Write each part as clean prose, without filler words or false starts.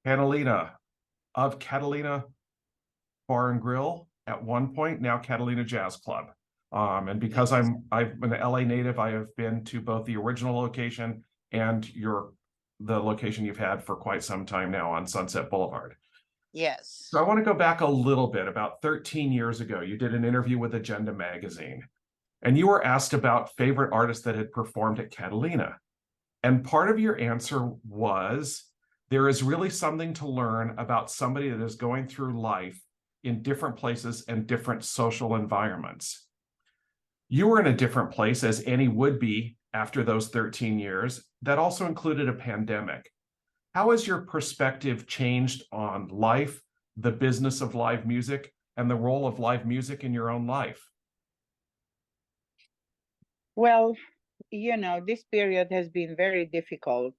Catalina of Catalina Bar and Grill at one point, now Catalina Jazz Club. And because Yes. I'm an LA native, I have been to both the original location and the location you've had for quite some time now on Sunset Boulevard. Yes. So I want to go back a little bit. About 13 years ago, you did an interview with Agenda magazine, and you were asked about favorite artists that had performed at Catalina. And part of your answer was, there is really something to learn about somebody that is going through life in different places and different social environments. You were in a different place, as any would be after those 13 years. That also included a pandemic. How has your perspective changed on life, the business of live music, and the role of live music in your own life? Well, this period has been very difficult,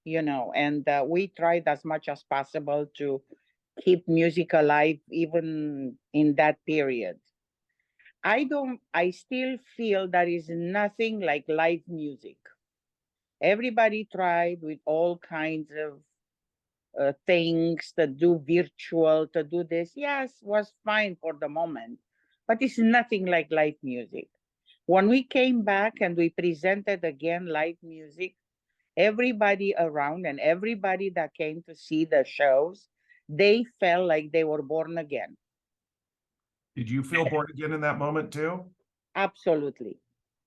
and we tried as much as possible to keep music alive even in that period. I still feel there is nothing like live music. Everybody tried with all kinds of things to do virtual, to do this. Yes, was fine for the moment, but it's nothing like live music. When we came back and we presented again live music, everybody around and everybody that came to see the shows, they felt like they were born again. Did you feel born again in that moment too? Absolutely.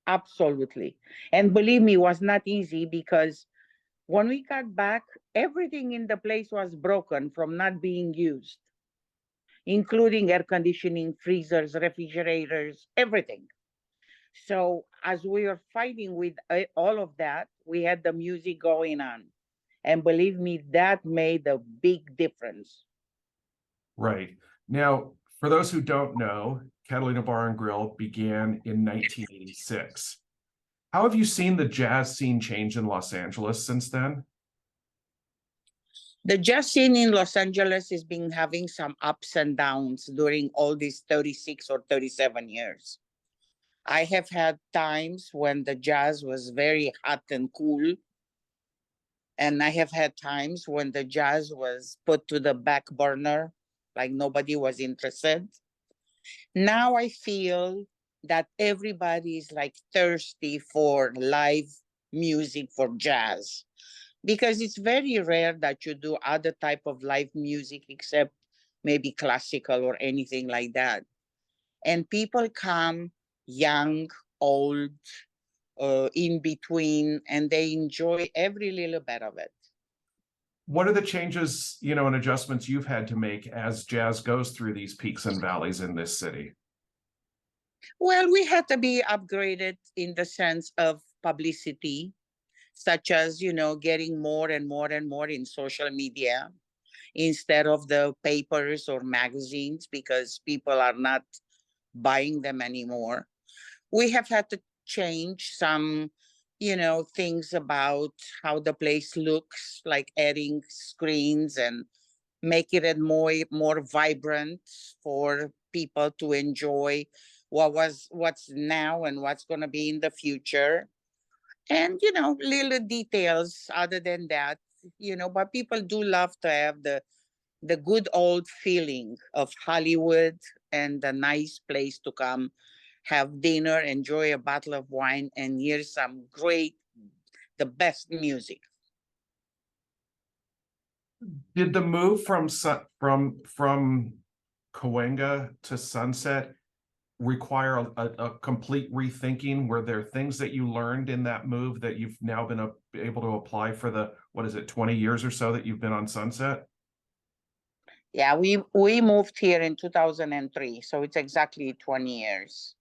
Absolutely. And believe me, it was not easy because when we got back, everything in the place was broken from not being used, including air conditioning, freezers, refrigerators, everything. So as we were fighting with all of that, we had the music going on. And believe me, that made a big difference. Right. Now, for those who don't know, Catalina Bar and Grill began in 1986. How have you seen the jazz scene change in Los Angeles since then? The jazz scene in Los Angeles has been having some ups and downs during all these 36 or 37 years. I have had times when the jazz was very hot and cool, and I have had times when the jazz was put to the back burner, like nobody was interested. Now I feel that everybody is like thirsty for live music, for jazz, because it's very rare that you do other type of live music except maybe classical or anything like that. And people come young, old, in between, and they enjoy every little bit of it. What are the changes, and adjustments you've had to make as jazz goes through these peaks and valleys in this city? Well, we had to be upgraded in the sense of publicity, such as, getting more and more and more in social media instead of the papers or magazines because people are not buying them anymore. We have had to change some, things about how the place looks, like adding screens and making it more vibrant for people to enjoy what's now and what's going to be in the future. And little details other than that, but people do love to have the good old feeling of Hollywood and a nice place to come have dinner, enjoy a bottle of wine, and hear some the best music. Did the move from Cahuenga to Sunset require a complete rethinking? Were there things that you learned in that move that you've now been able to apply for the, what is it, 20 years or so that you've been on Sunset? Yeah, we moved here in 2003, so it's exactly 20 years.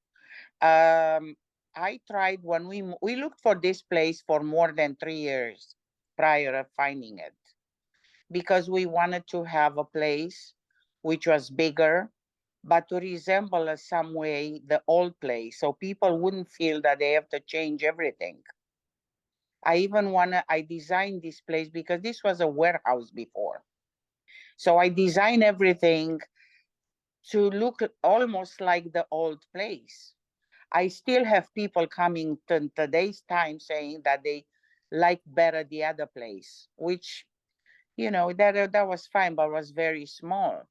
I tried when we looked for this place for more than 3 years prior of finding it because we wanted to have a place which was bigger, but to resemble in some way the old place, so people wouldn't feel that they have to change everything. I designed this place because this was a warehouse before. So I designed everything to look almost like the old place. I still have people coming to today's time saying that they like better the other place, which, that was fine, but was very small.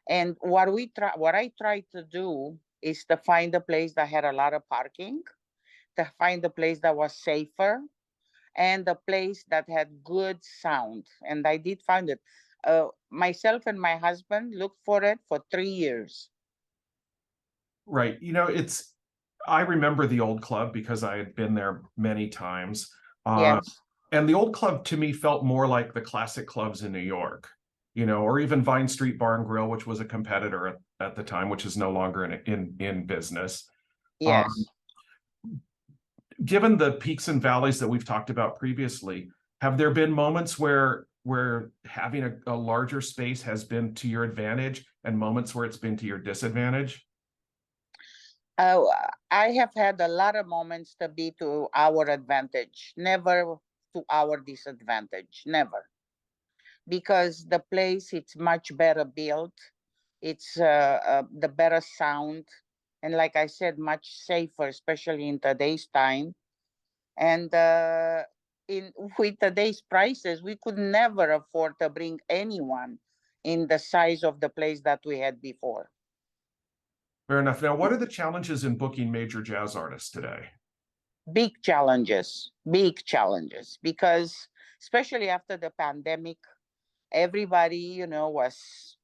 And what I tried to do is to find a place that had a lot of parking, to find a place that was safer, and a place that had good sound. And I did find it. Myself and my husband looked for it for 3 years. Right. I remember the old club because I had been there many times. Yes. And the old club to me felt more like the classic clubs in New York, or even Vine Street Bar and Grill, which was a competitor at the time, which is no longer in business. Yes. Given the peaks and valleys that we've talked about previously, have there been moments where having a larger space has been to your advantage and moments where it's been to your disadvantage? Uh, I have had a lot of moments to be to our advantage, never to our disadvantage, never. Because the place, it's much better built. It's the better sound. And like I said, much safer, especially in today's time. And in with today's prices, we could never afford to bring anyone in the size of the place that we had before. Fair enough. Now, what are the challenges in booking major jazz artists today? Big challenges, because especially after the pandemic, everybody, was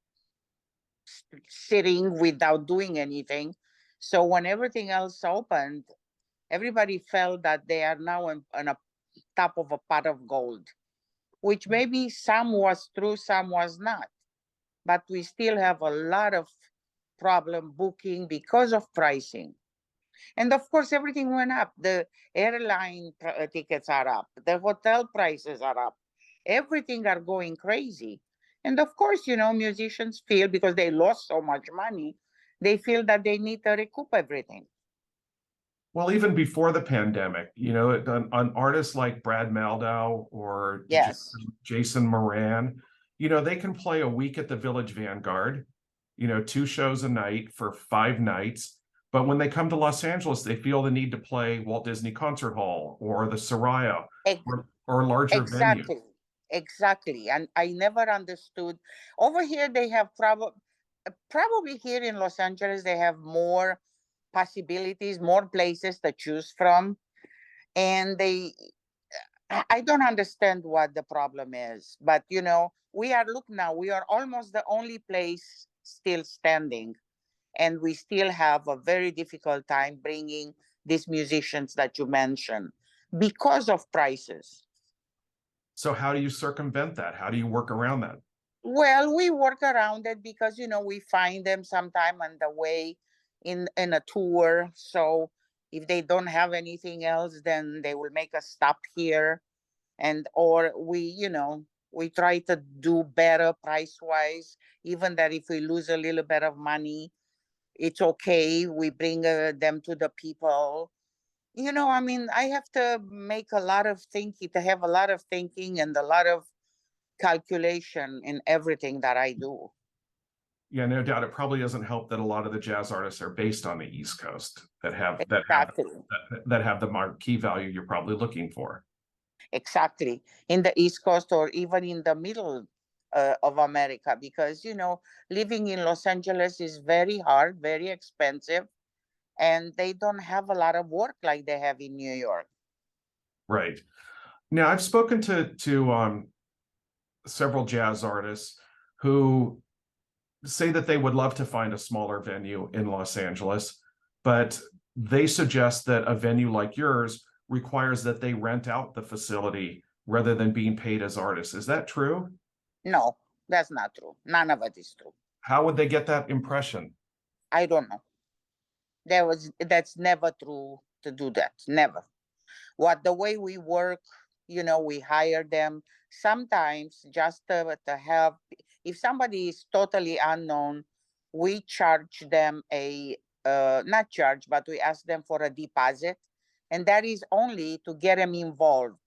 sitting without doing anything. So when everything else opened, everybody felt that they are now on a top of a pot of gold, which maybe some was true, some was not. But we still have a lot of problem booking because of pricing. And of course, everything went up. The tickets are up. The hotel prices are up. Everything are going crazy. And of course, musicians feel, because they lost so much money, they feel that they need to recoup everything. Well, even before the pandemic, an artist like Brad Maldau or Yes, Jason Moran, they can play a week at the Village Vanguard, 2 shows a night for 5 nights. But when they come to Los Angeles, they feel the need to play Walt Disney Concert Hall or the Soraya ex- or larger venues. exactly. And I never understood. Over here, they have probably here in Los Angeles, they have more possibilities, more places to choose from. And I don't understand what the problem is. But, look now, we are almost the only place still standing. And we still have a very difficult time bringing these musicians that you mentioned because of prices. So how do you circumvent that? How do you work around that? Well, we work around it because we find them sometime on the way in a tour. So if they don't have anything else, then they will make a stop here, and or we try to do better price wise. Even that if we lose a little bit of money, it's okay. We bring them to the people. I mean, I have to make a lot of thinking, to have a lot of thinking and a lot of calculation in everything that I do. Yeah, no doubt. It probably doesn't help that a lot of the jazz artists are based on the East Coast Exactly. that have the marquee value you're probably looking for. Exactly. In the East Coast or even in the middle of America, because, living in Los Angeles is very hard, very expensive, and they don't have a lot of work like they have in New York. Right. Now, I've spoken to several jazz artists who say that they would love to find a smaller venue in Los Angeles, but they suggest that a venue like yours requires that they rent out the facility rather than being paid as artists. Is that true? No, that's not true. None of it is true. How would they get that impression? I don't know. That's never true to do that. Never. The way we work, we hire them sometimes just to have, if somebody is totally unknown, we charge them not charge, but we ask them for a deposit. And that is only to get them involved.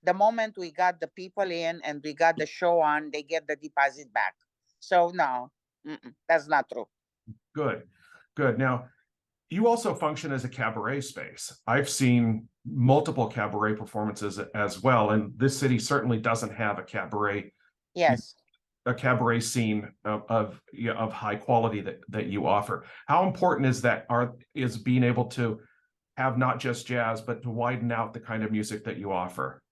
The moment we got the people in and we got the show on, they get the deposit back. So no, that's not true. Good, good. Now, you also function as a cabaret space. I've seen multiple cabaret performances as well, and this city certainly doesn't have a cabaret Yes. a cabaret scene of high quality that you offer. How important is that is being able to have not just jazz, but to widen out the kind of music that you offer?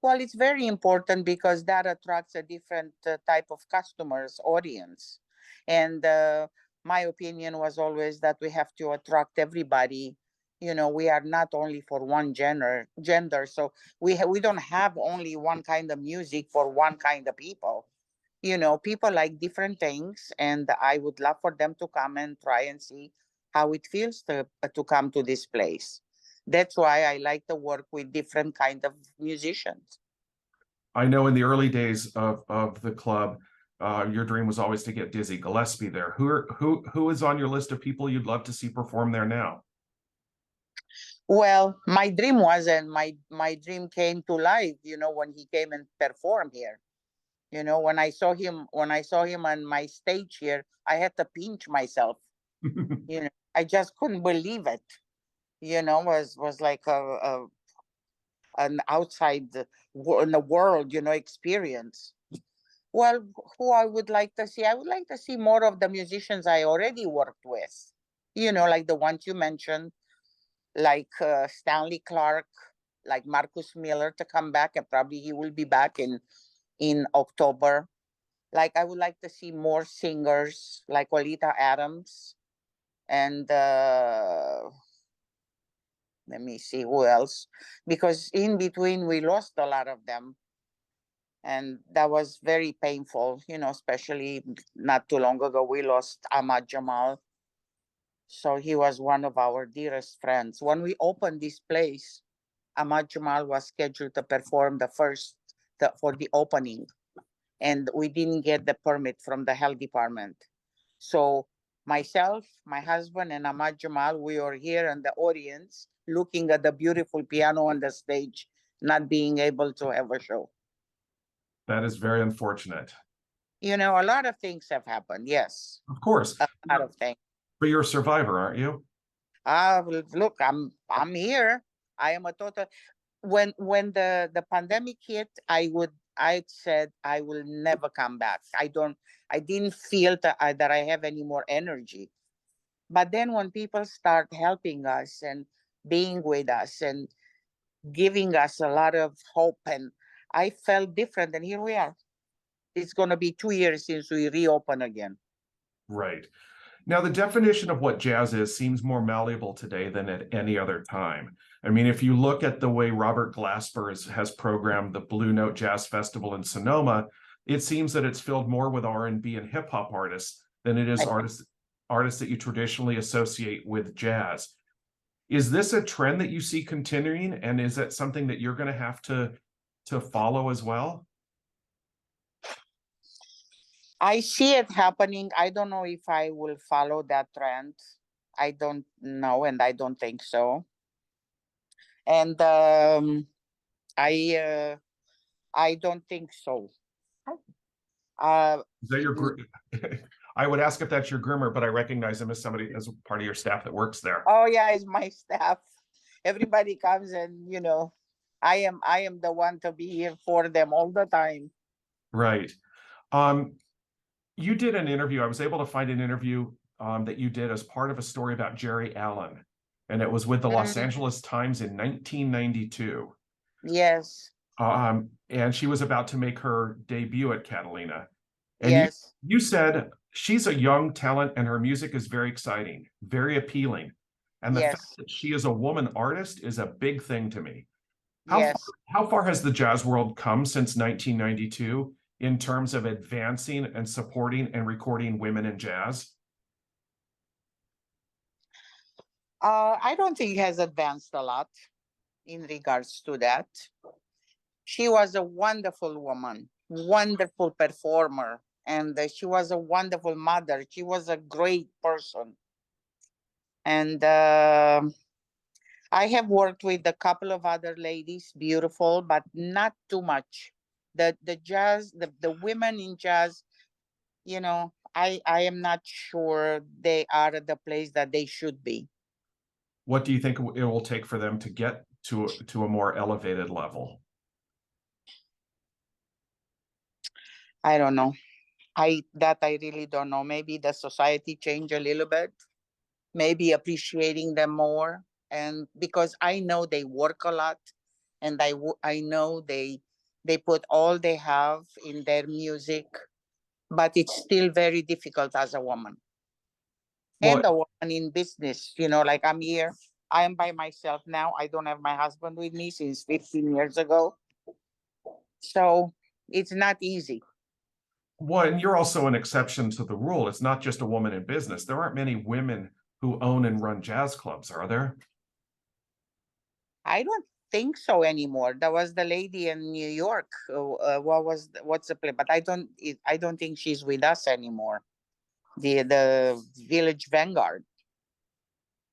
Well, it's very important because that attracts a different type of customers, audience. And my opinion was always that we have to attract everybody. You know, we are not only for one gender. So we don't have only one kind of music for one kind of people. You know, people like different things, and I would love for them to come and try and see how it feels to come to this place. That's why I like to work with different kind of musicians. I know in the early days of the club, your dream was always to get Dizzy Gillespie there. Who is on your list of people you'd love to see perform there now? Well, my dream was, and my dream came to life, you know, when he came and performed here. You know, when I saw him on my stage here, I had to pinch myself. You know, I just couldn't believe it. You know, was like a an outside in the world, you know, experience. Well, who I would like to see, I would like to see more of the musicians I already worked with. You know, like the ones you mentioned, like Stanley Clark, like Marcus Miller to come back, and probably he will be back in October. Like I would like to see more singers like Olita Adams and let me see who else, because in between we lost a lot of them, and that was very painful. You know, especially not too long ago we lost Ahmad Jamal. So he was one of our dearest friends. When we opened this place, Ahmad Jamal was scheduled to perform for the opening, and we didn't get the permit from the health department. So myself, my husband, and Ahmad Jamal, we were here in the audience looking at the beautiful piano on the stage, not being able to have a show. That is very unfortunate. You know, a lot of things have happened. Yes, Of course, a lot of things. but you're a survivor, aren't you? Look, I'm here. I am a total. When the pandemic hit, I said I will never come back. I didn't feel that I have any more energy. But then when people start helping us and being with us and giving us a lot of hope, and I felt different, and here we are. It's going to be 2 years since we reopen again. Right. Now, the definition of what jazz is seems more malleable today than at any other time. I mean, if you look at the way Robert Glasper has programmed the Blue Note Jazz Festival in Sonoma, it seems that it's filled more with R&B and hip hop artists than it is artists that you traditionally associate with jazz. Is this a trend that you see continuing, and is that something that you're going to have to follow as well? I see it happening. I don't know if I will follow that trend. I don't know, and I don't think so. And I don't think so. Is that your I would ask if that's your groomer, but I recognize him as somebody as part of your staff that works there. Oh yeah, it's my staff. Everybody comes, and you know, I am the one to be here for them all the time. Right. You did an interview. I was able to find an interview that you did as part of a story about Jerry Allen, and it was with the Los Angeles Times in 1992. Yes. And she was about to make her debut at Catalina. And Yes. you said she's a young talent and her music is very exciting, very appealing. And the fact Yes. that she is a woman artist is a big thing to me. Yes. How far has the jazz world come since 1992 in terms of advancing and supporting and recording women in jazz? I don't think it has advanced a lot in regards to that. She was a wonderful woman, wonderful performer, and she was a wonderful mother. She was a great person. And I have worked with a couple of other ladies, beautiful, but not too much. The jazz, the women in jazz, you know, I am not sure they are at the place that they should be. What do you think it will take for them to get to a more elevated level? I don't know. I really don't know. Maybe the society changed a little bit, maybe appreciating them more. And because I know they work a lot, and I know they put all they have in their music, but it's still very difficult as a woman Well, and a woman in business. Like I'm here, I am by myself now. I don't have my husband with me since 15 years ago. So it's not easy. and you're also an exception to the rule. It's not just a woman in business. There aren't many women who own and run jazz clubs, are there? I don't think so anymore. There was the lady in New York. What's the play? But I don't think she's with us anymore. The Village Vanguard.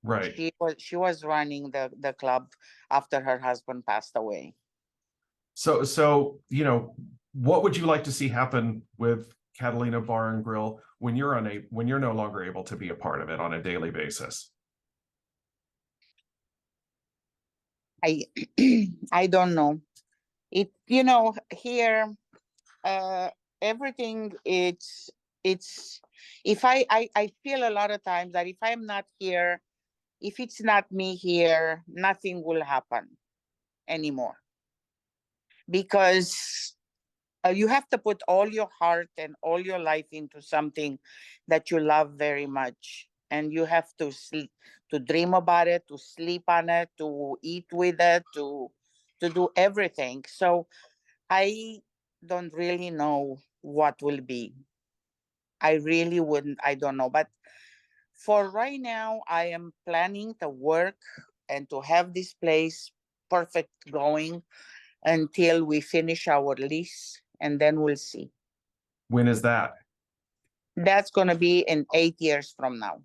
Right. She was running the club after her husband passed away. So what would you like to see happen with Catalina Bar and Grill when you're no longer able to be a part of it on a daily basis? I I don't know. Here, uh everything, it's if I feel a lot of times that if I'm not here, if it's not me here, nothing will happen anymore, because you have to put all your heart and all your life into something that you love very much, and you have to sleep, to dream about it, to sleep on it, to eat with it, to do everything. So I don't really know what will be. I really wouldn't. I don't know. But for right now, I am planning to work and to have this place perfect going until we finish our lease, and then we'll see. When is that? That's going to be in 8 years from now.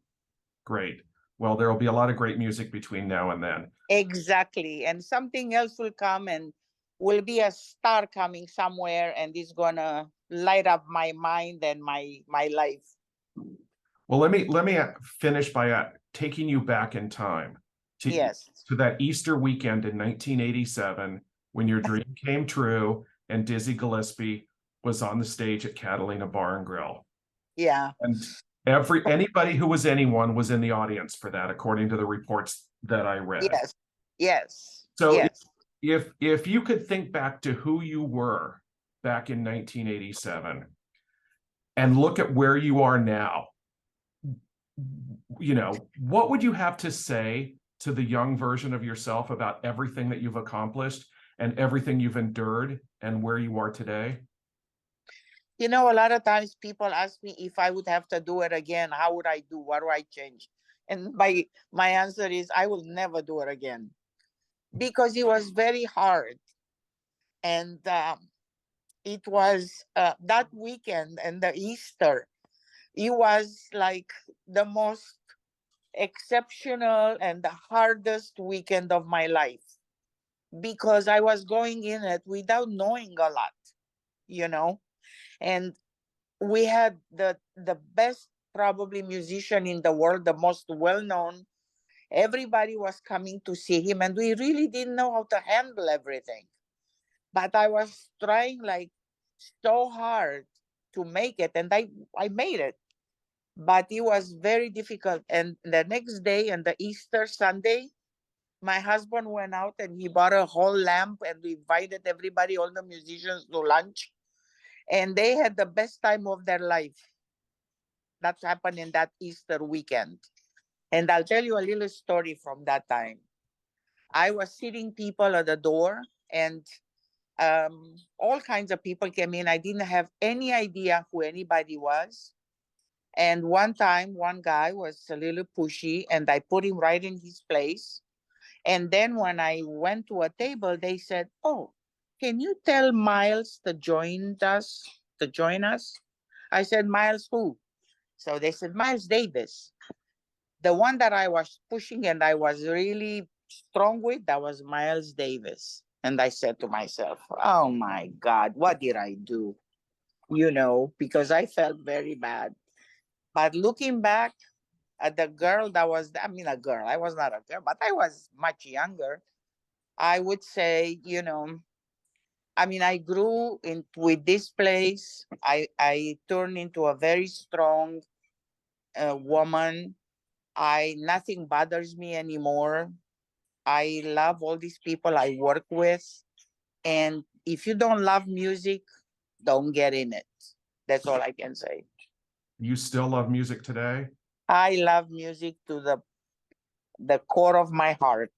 Great. Well, there will be a lot of great music between now and then. Exactly. And something else will come, and will be a star coming somewhere, and it's going to light up my mind and my life. Well, let me finish by taking you back in time to Yes. to that Easter weekend in 1987 when your dream came true and Dizzy Gillespie was on the stage at Catalina Bar and Grill. Yeah. And anybody who was anyone was in the audience for that, according to the reports that I read. Yes. Yes. So Yes. if you could think back to who you were back in 1987 and look at where you are now, what would you have to say to the young version of yourself about everything that you've accomplished and everything you've endured and where you are today? A lot of times people ask me if I would have to do it again, how would I do? What do I change? And my answer is I will never do it again, because it was very hard. And it was that weekend and the Easter, it was like the most exceptional and the hardest weekend of my life, because I was going in it without knowing a lot, you know, and we had the best probably musician in the world, the most well known. Everybody was coming to see him, and we really didn't know how to handle everything. But I was trying like so hard to make it, and I made it. But it was very difficult. And the next day, and the Easter Sunday, my husband went out and he bought a whole lamp, and we invited everybody, all the musicians, to lunch, and they had the best time of their life. That happened in that Easter weekend. And I'll tell you a little story from that time. I was sitting people at the door, and all kinds of people came in. I didn't have any idea who anybody was. And one time, one guy was a little pushy, and I put him right in his place. And then when I went to a table, they said, "Oh, can you tell Miles to join us? To join us?" I said, "Miles who?" So they said, "Miles Davis." The one that I was pushing and I was really strong with, that was Miles Davis. And I said to myself, "Oh my God, what did I do?" Because I felt very bad. But looking back at the girl that was, I mean, a girl, I was not a girl, but I was much younger. I would say, I mean, I grew in with this place. I turned into a very strong woman. Nothing bothers me anymore. I love all these people I work with. And if you don't love music, don't get in it. That's all I can say. You still love music today? I love music to the core of my heart.